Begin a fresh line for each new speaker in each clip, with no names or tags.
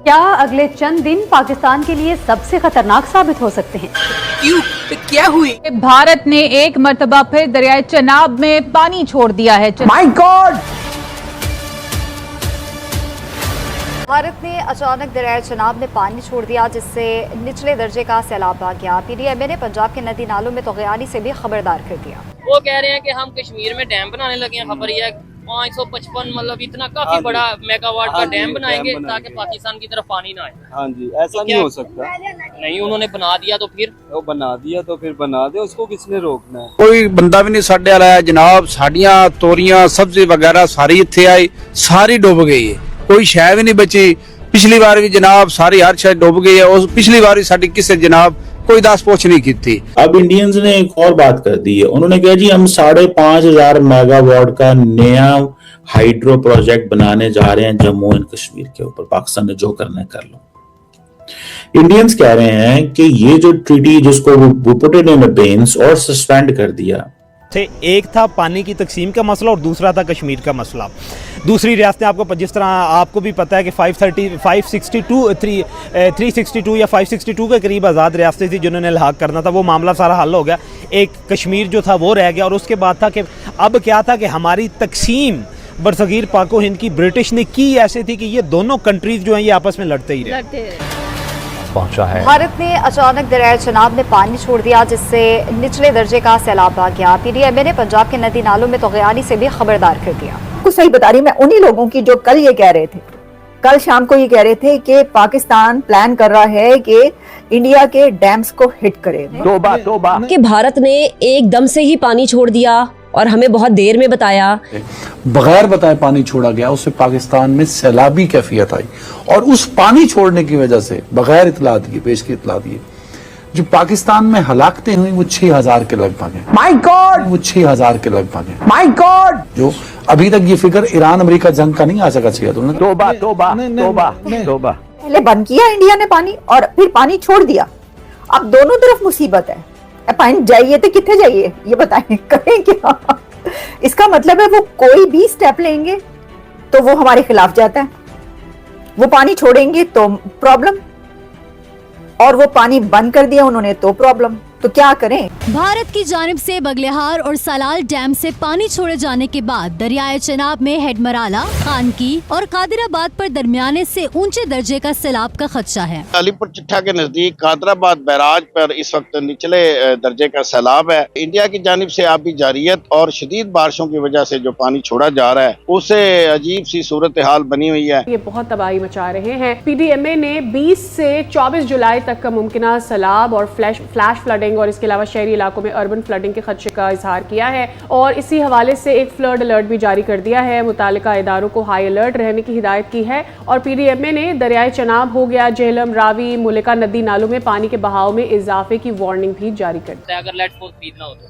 क्या अगले चंद दिन पाकिस्तान के लिए सबसे खतरनाक साबित हो सकते हैं?
क्यों? क्या हुई?
भारत ने एक मर्तबा फिर दरियाए चनाब में पानी छोड़ दिया है।
My God!
भारत ने अचानक दरियाए चनाब में पानी छोड़ दिया, जिससे निचले दर्जे का सैलाब आ गया। पीडीएमए ने पंजाब के नदी नालों में तोगयानी से भी खबरदार कर दिया।
वो कह रहे हैं कि हम कश्मीर में डैम बनाने लगे हैं। खबर यह 555 मतलब इतना काफी बड़ा मेगावाट का डैम बनाएंगे ताकि पाकिस्तान की तरफ पानी ना आए।
हाँ जी, ऐसा नहीं हो सकता।
नहीं, उन्होंने बना दिया तो फिर
वो बना दिया तो फिर बना दे, उसको किसने रोकना है?
कोई बंदा भी नहीं साढ़े वाला है जनाब। साड़ियाँ तोरियां सब्जी वगैरह सारी इत्थे आई, सारी डूब गई है, कोई शय भी नहीं बची। पिछली बार भी जनाब सारी हर शय डूब गई है, और पिछली बार भी साड़ी किसे जनाब कोई दास पोछ नहीं की थी।
अब इंडियंस ने एक और बात कर दी है। उन्होंने कहा जी हम 5,500 मेगावाट का नया हाइड्रो प्रोजेक्ट बनाने जा रहे हैं जम्मू एंड कश्मीर के ऊपर। पाकिस्तान ने जो करना है कर लो। इंडियंस कह रहे हैं कि ये जो ट्रीटी जिसको वो पुट इट इन अबेयंस और सस्पेंड कर दिया
थे, एक था पानी की तकसीम का मसला और दूसरा था कश्मीर का मसला। दूसरी रियासतें आपको जिस तरह आपको भी पता है कि 362 या 562 के करीब आज़ाद रियासतें थी जिन्होंने इल्हाक करना था। वो मामला सारा हल हो गया। एक कश्मीर जो था वो रह गया। और उसके बाद था कि अब क्या था कि हमारी तकसीम बरसगीर पाको हिंद की ब्रिटिश ने की ऐसे थी कि ये दोनों कंट्रीज जो हैं ये आपस में लड़ते ही रहे।
पहुंचा है। भारत ने अचानक दरियाए चनाब में पानी छोड़ दिया, जिससे निचले दर्जे का सैलाब आ गया। पीडीएमए ने पंजाब के नदी नालों में तोगयानी से भी खबरदार कर दिया।
कुछ सही बता रही मैं उन्हीं लोगों की जो कल ये कह रहे थे, कल शाम को ये कह रहे थे कि पाकिस्तान प्लान कर रहा है कि इंडिया के डैम्स को हिट करे।
तौबा तौबा
कि भारत ने एकदम से ही पानी छोड़ दिया और हमें बहुत देर में बताया।
बगैर बताए पानी छोड़ा गया, उससे पाकिस्तान में सैलाबी कैफियत आई। और उस पानी छोड़ने की वजह से बगैर इतला दिए, पेश की इतला दिए, जो पाकिस्तान में हलाकतें हुई वो 6,000 के लगभग है।
My God!
वो 6,000 के लगभग है।
My God!
जो अभी तक ये फिगर ईरान अमेरिका जंग का नहीं आ सका। चाहिए तुमने
तौबा तौबा तौबा तौबा।
पहले बंद किया इंडिया ने पानी और फिर पानी छोड़ दिया। अब दोनों तरफ मुसीबत है। पानी जाइए तो कितने जाइए ये बताएं, करें क्या? इसका मतलब है वो कोई भी स्टेप लेंगे तो वो हमारे खिलाफ जाता है। वो पानी छोड़ेंगे तो प्रॉब्लम, और वो पानी बंद कर दिया उन्होंने तो प्रॉब्लम। तो क्या करें?
भारत की जानिब से बगलिहार और सलाल डैम से पानी छोड़े जाने के बाद दरियाए चनाब में हेडमराला, खानकी और कादिराबाद पर दरमियाने से ऊंचे दर्जे का सैलाब का खदशा है।
अलीपुर चिट्ठा के नजदीक कादराबाद बैराज पर इस वक्त निचले दर्जे का सैलाब है। इंडिया की जानिब से आबी जारियत और शदीद बारिशों की वजह से जो पानी छोड़ा जा रहा है उससे अजीब सी सूरत हाल बनी हुई है।
ये बहुत तबाही मचा रहे हैं। पीडीएमए ने 20 से 24 जुलाई तक का मुमकिन सैलाब और फ्लैश फ्लडिंग और इसके अलावा शहरी इलाकों में अर्बन फ्लडिंग के खदशे का इजहार किया है। और इसी हवाले से एक फ्लड अलर्ट भी जारी कर दिया है। मुतालिका इदारों को हाई अलर्ट रहने की हिदायत की है। और पीडीएमए ने दरियाए चनाब हो गया, जेहलम, रावी, मुलिका नदी नालों में पानी के बहाव में इजाफे की वार्निंग भी जारी कर दी।
अगर लेट फोर्स खरीदना हो तो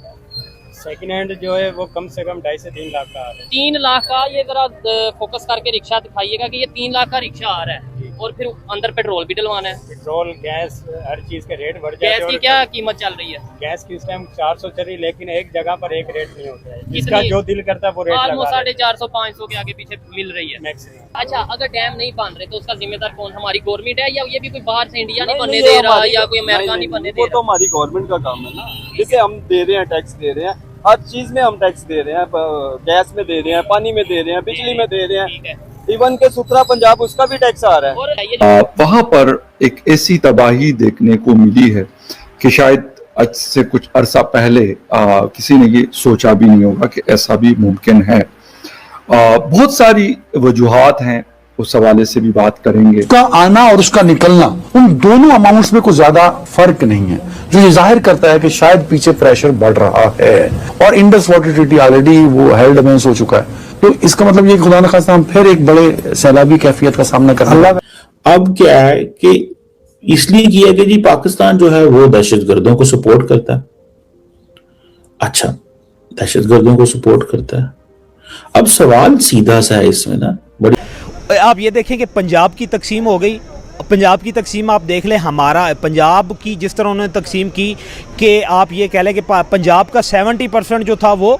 सेकंड हैंड जो है वो कम से कम 2.5 से 3 लाख का आ रहा है।
3 लाख का ये जरा फोकस करके रिक्शा दिखाइएगा कि ये 3 लाख का रिक्शा आ रहा है। और फिर अंदर पेट्रोल भी डलवाना है।
पेट्रोल, गैस, हर चीज के रेट बढ़ जाते हैं।
गैस की क्या कीमत चल रही है?
गैस की इस टाइम 400 चल रही है, लेकिन एक जगह पर एक रेट नहीं होता है। जिसका जो दिल करता है वो रेट लगा
450-500 के आगे पीछे मिल रही है मैक्सिमम। अच्छा, अगर डैम नहीं बन रहे तो उसका जिम्मेदार कौन? हमारी गवर्नमेंट है या ये भी कोई बाहर से इंडिया नहीं बनने दे रहा या कोई अमेरिका नहीं बनने दे रहा?
वो तो हमारी गवर्नमेंट का काम है ना। जैसे हम दे रहे हैं, टैक्स दे रहे हैं, हर चीज में हम टैक्स दे रहे हैं, गैस में दे रहे हैं, पानी में दे रहे हैं, बिजली में दे रहे हैं, इवन के सुथरा पंजाब उसका भी टैक्स आ रहा है।
वहां पर एक ऐसी तबाही देखने को मिली है कि शायद आज से कुछ अरसा पहले किसी ने ये सोचा भी नहीं होगा कि ऐसा भी मुमकिन है। बहुत सारी वजूहात हैं, उस हवाले से भी बात करेंगे।
उसका आना और उसका निकलना, उन दोनों अमाउंट्स में कोई ज्यादा फर्क नहीं है, जो ये जाहिर करता है कि शायद पीछे प्रेशर बढ़ रहा है। और इंडस वाटर ट्रीटी ऑलरेडी वो हेल्ड में हो चुका है। तो इसका मतलब ये खुदा न खास्ता हम फिर एक बड़े सैलाबी कैफियत का सामना कर रहे हैं।
अब क्या है कि इसलिए किया कि जी पाकिस्तान जो है वो दहशतगर्दों को सपोर्ट करता है। अच्छा, दहशतगर्दों को सपोर्ट करता है। अब सवाल सीधा सा है इसमें ना, बड़ी
आप ये देखें कि पंजाब की तकसीम हो गई। पंजाब की तकसीम आप देख लें, हमारा पंजाब की जिस तरह उन्होंने तकसीम की कि आप ये कह लें कि पंजाब का 70% जो था वो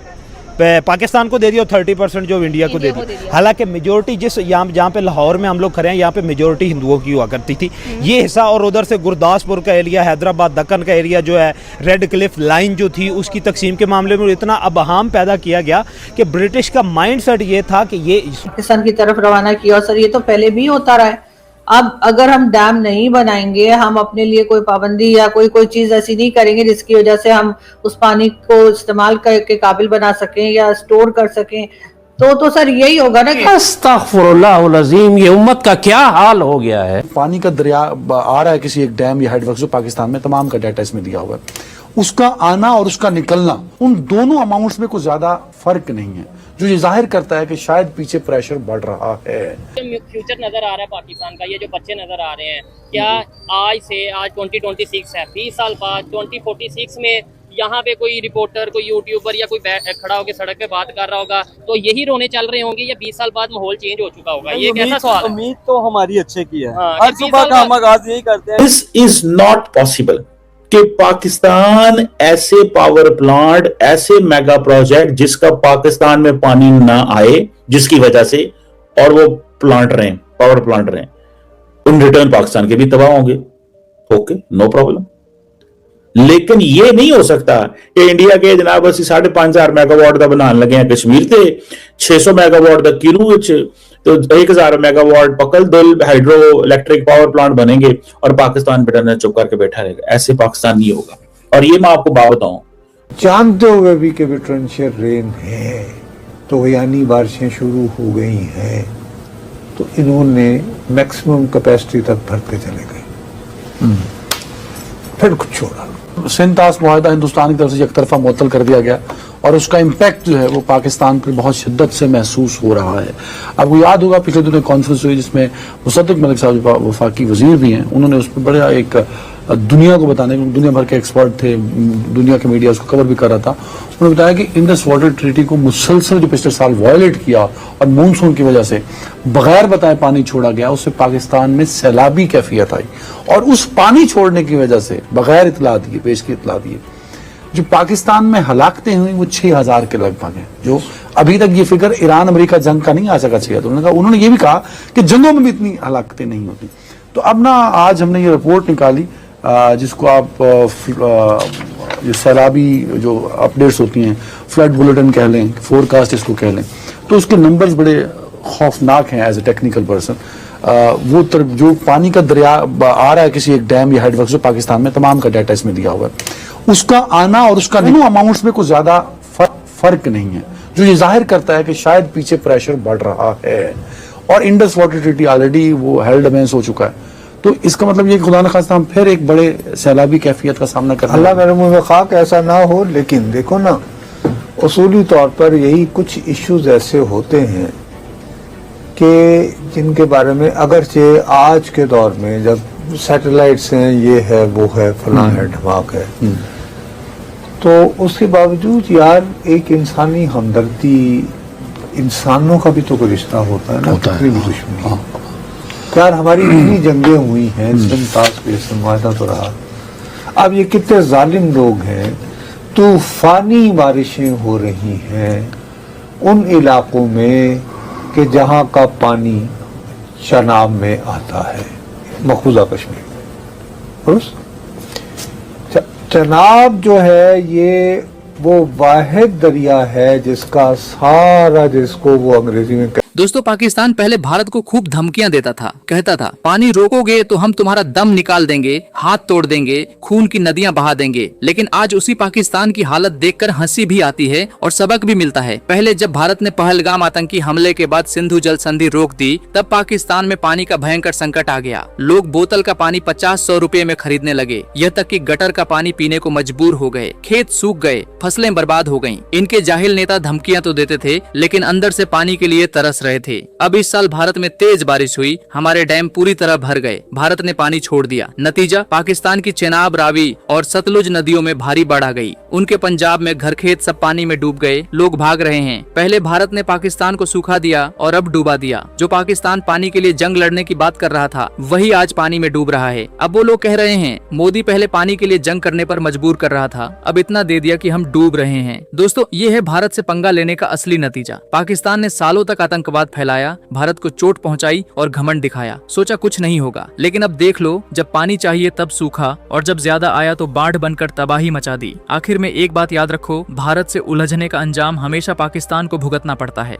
पाकिस्तान को दे दिया, 30% जो इंडिया को दे दी। हालांकि मेजोरिटी जिस जहाँ पे लाहौर में हम लोग खड़े हैं, यहाँ पे मेजोरिटी हिंदुओं की हुआ करती थी ये हिस्सा, और उधर से गुरदासपुर का एरिया, हैदराबाद दक्कन का एरिया जो है, रेड क्लिफ लाइन जो थी उसकी तकसीम के मामले में इतना अबहाम पैदा किया गया कि ब्रिटिश का माइंडसेट ये था कि ये
पाकिस्तान की तरफ रवाना किया। और सर ये तो पहले भी होता रहा है। अब अगर हम डैम नहीं बनाएंगे, हम अपने लिए कोई पाबंदी या कोई चीज ऐसी नहीं करेंगे जिसकी वजह से हम उस पानी को इस्तेमाल के काबिल बना सकें या स्टोर कर सकें, तो सर यही होगा ना कि
अस्तगफुरुल्लाह अज़ीम, ये उम्मत का क्या हाल हो गया है।
पानी का दरिया आ रहा है किसी एक डैम या हेडवर्क जो पाकिस्तान में, तमाम का डाटा इसमें दिया हुआ है, उसका आना और उसका निकलना, उन दोनों अमाउंट्स में कोई ज्यादा फर्क नहीं है, जो ये जाहिर करता है कि शायद पीछे प्रेशर बढ़ रहा है।
फ्यूचर नजर आ रहा है पाकिस्तान का, ये जो बच्चे नजर आ रहे हैं, क्या आज 2026 है, 20 साल बाद 2046 में यहाँ पे कोई रिपोर्टर, कोई यूट्यूबर या कोई खड़ा होकर सड़क पे बात कर रहा होगा तो यही रोने चल रहे होंगे, या 20 साल बाद माहौल चेंज हो चुका होगा? ये कैसा सवाल है?
उम्मीद तो हमारी अच्छे की है, हर सुबह का हम आगाज यही करते हैं।
दिस इज नॉट पॉसिबल कि पाकिस्तान ऐसे पावर प्लांट, ऐसे मेगा प्रोजेक्ट जिसका पाकिस्तान में पानी ना आए, जिसकी वजह से और वो प्लांट रहे, पावर प्लांट रहे, उन रिटर्न पाकिस्तान के भी तबाह होंगे। Okay, no problem. लेकिन ये नहीं हो सकता कि इंडिया के जनाब ਅਸੀਂ 5,500 मेगावाट का बनाने लगे हैं कश्मीर से, 600 मेगावाट का किरू तो 1,000 मेगावाट पकल दुल हाइड्रो इलेक्ट्रिक पावर प्लांट बनेंगे और पाकिस्तान बेटा चुप करके बैठा रहेगा। ऐसे पाकिस्तान नहीं होगा। और ये मैं आपको बात बताऊं,
जानते हुए भी कि विट्रेंशियल रेन है, तो यानी बारिशें शुरू हो गई हैं, तो इन्होंने मैक्सिमम कैपेसिटी तक भरते चले गए, फिर कुछ छोड़ा।
सिंतास मुआहदा हिंदुस्तान की तरफ से एक तरफा मुअत्तल कर दिया गया और उसका इम्पैक्ट जो है वो पाकिस्तान पर बहुत शिद्दत से महसूस हो रहा है। आपको याद होगा पिछले दिनों कॉन्फ्रेंस हुई जिसमें मुसद्दिक मलिक साहब जो वफाकी वजीर भी हैं, उन्होंने उस पर बड़ा एक दुनिया को बताने, दुनिया भर के एक्सपर्ट थे, दुनिया के मीडिया उसको कवर भी कर रहा था, उन्होंने बताया कि इंडस वाटर ट्रीटी को मुसलसल जो पिछले साल वायलेट किया और मानसून की वजह से बगैर बताए पानी छोड़ा गया, उससे पाकिस्तान में सैलाबी कैफियत आई और उस पानी छोड़ने की वजह से बगैर इतला दिए, पेश की इतला दिए, जो पाकिस्तान में हलाकतें हुई वो 6,000 के लगभग हैं, जो अभी तक ये फिगर ईरान अमेरिका जंग का नहीं आ सका 6,000। उन्होंने ये भी कहा कि जंगों में भी इतनी हलाकतें नहीं होती। तो अब ना आज हमने ये रिपोर्ट निकाली जिसको आप जो सैलाबी जो अपडेट्स होती हैं, फ्लड बुलेटिन कह लें, फोरकास्ट इसको कह लें, तो उसके नंबर्स बड़े खौफनाक हैं एज ए टेक्निकल पर्सन। वो जो पानी का दरिया आ रहा है किसी एक डैम या हेडवर्क जो पाकिस्तान में, तमाम का डाटा इसमें दिया हुआ है, उसका आना और उसका दोनों अमाउंट्स में कोई ज्यादा फर्क नहीं है, जो ये जाहिर करता है कि शायद पीछे प्रेशर बढ़ रहा है। और इंडस वाटर ट्रीटी ऑलरेडी वो हेल्ड अमेंस हो चुका है, तो इसका मतलब ये खुदा न खास्ता हम फिर एक बड़े सैलाबी कैफियत का सामना कर रहे हैं।
अल्लाह मेरे मुंह में खाक ऐसा ना हो, लेकिन देखो ना, उसूली तौर पर यही कुछ इश्यूज ऐसे होते हैं कि जिनके बारे में अगरचे आज के दौर में जब सैटेलाइट्स हैं, ये है, वो है, फलां है, ढमाक है, तो उसके बावजूद यार एक इंसानी हमदर्दी, इंसानों का भी तो कोई रिश्ता होता है ना, दुश्मनी। यार हमारी इतनी जंगें हुई हैं, सिंतास पे मुआहदा तो रहा, अब ये कितने जालिम लोग हैं, तूफानी बारिशें हो रही हैं उन इलाकों में कि जहां का पानी चनाब में आता है, मखूजा कश्मीर। चनाब जो है ये वो वाहिद दरिया है जिसका सारा, जिसको वो अंग्रेजी में
दोस्तों, पाकिस्तान पहले भारत को खूब धमकियां देता था, कहता था पानी रोकोगे तो हम तुम्हारा दम निकाल देंगे, हाथ तोड़ देंगे, खून की नदियां बहा देंगे। लेकिन आज उसी पाकिस्तान की हालत देखकर हंसी भी आती है और सबक भी मिलता है। पहले जब भारत ने पहलगाम आतंकी हमले के बाद सिंधु जल संधि रोक दी, तब पाकिस्तान में पानी का भयंकर संकट आ गया। लोग बोतल का पानी 50-100 रुपए में खरीदने लगे, यह तक कि गटर का पानी पीने को मजबूर हो गए, खेत सूख गए, फसलें बर्बाद हो गयी। इनके जाहिल नेता धमकियां तो देते थे, लेकिन अंदर से पानी के लिए तरस बरस रहे थे। अब इस साल भारत में तेज बारिश हुई, हमारे डैम पूरी तरह भर गए, भारत ने पानी छोड़ दिया। नतीजा, पाकिस्तान की चेनाब, रावी और सतलुज नदियों में भारी बाढ़ आ गई। उनके पंजाब में घर खेत सब पानी में डूब गए, लोग भाग रहे हैं। पहले भारत ने पाकिस्तान को सूखा दिया और अब डूबा दिया। जो पाकिस्तान पानी के लिए जंग लड़ने की बात कर रहा था, वही आज पानी में डूब रहा है। अब वो लोग कह रहे हैं मोदी पहले पानी के लिए जंग करने पर मजबूर कर रहा था, अब इतना दे दिया कि हम डूब रहे हैं। दोस्तों, ये है भारत से पंगा लेने का असली नतीजा। पाकिस्तान ने सालों तक आतंकवाद फैलाया, भारत को चोट पहुंचाई और घमंड दिखाया, सोचा कुछ नहीं होगा। लेकिन अब देख लो, जब पानी चाहिए तब सूखा और जब ज्यादा आया तो बाढ़ बनकर तबाही मचा दी। आखिर में एक बात याद रखो, भारत से उलझने का अंजाम हमेशा पाकिस्तान को भुगतना पड़ता है।